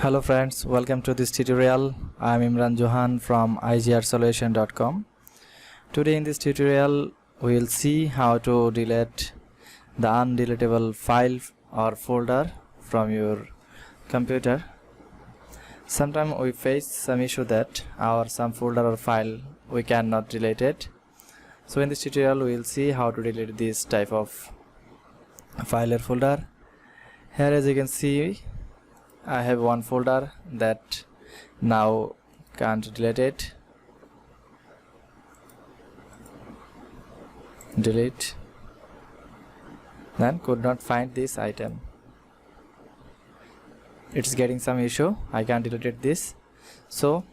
Hello friends, welcome to this tutorial. I am Imran Johan from igrsolution.com. Today in this tutorial we will see how to delete the undeletable file or folder from your computer. Sometimes we face some issue that some folder or file we cannot delete it. So in this tutorial we will see how to delete this type of file or folder. Here as you can see, I have one folder that now can't delete it. Delete. Then could not find this item. It's getting some issue. I can't delete this. So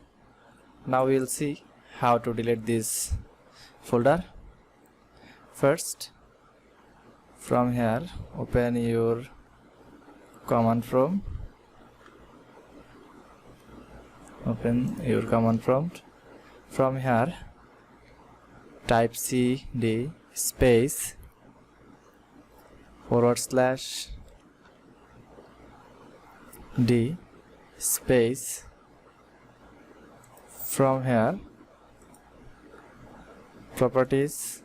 now we will see how to delete this folder. First, from here, open your command prompt. Open your command prompt. From here, type cd space /d space. From here, properties,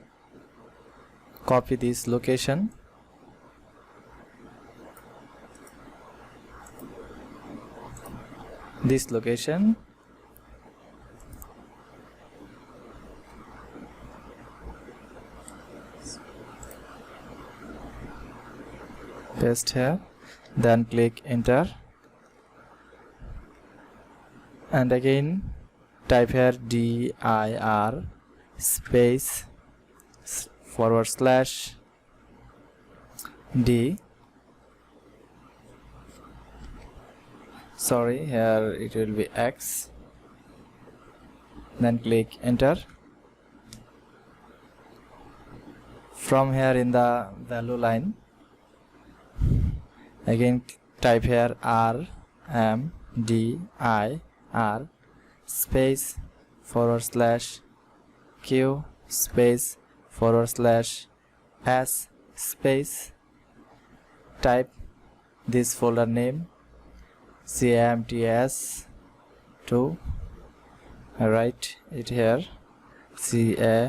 copy this location. This location, paste here, then click enter, and again type here dir space /d. Sorry, here it will be X. Then click enter. From here in the value line, again type here RMDIR space /Q space /S space. Type this folder name CAMTS2. Write it here CAMTAS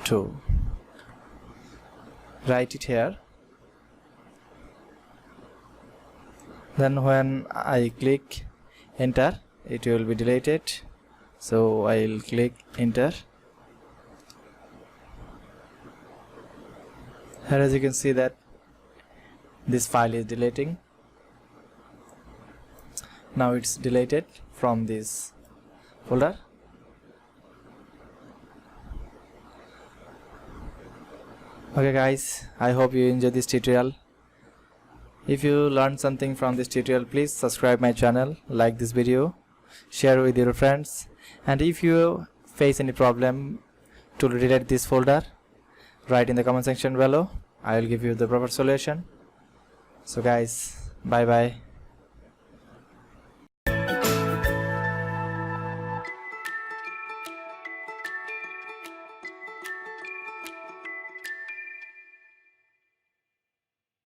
2. Write it here. Then when I click enter, it will be deleted, so I will click enter. Here as you can see that this file is deleting. Now it's deleted from this folder. Okay guys, I hope you enjoyed this tutorial. If you learned something from this tutorial, please subscribe my channel, like this video, share with your friends, and if you face any problem to delete this folder, write in the comment section below. I will give you the proper solution. So guys, bye bye.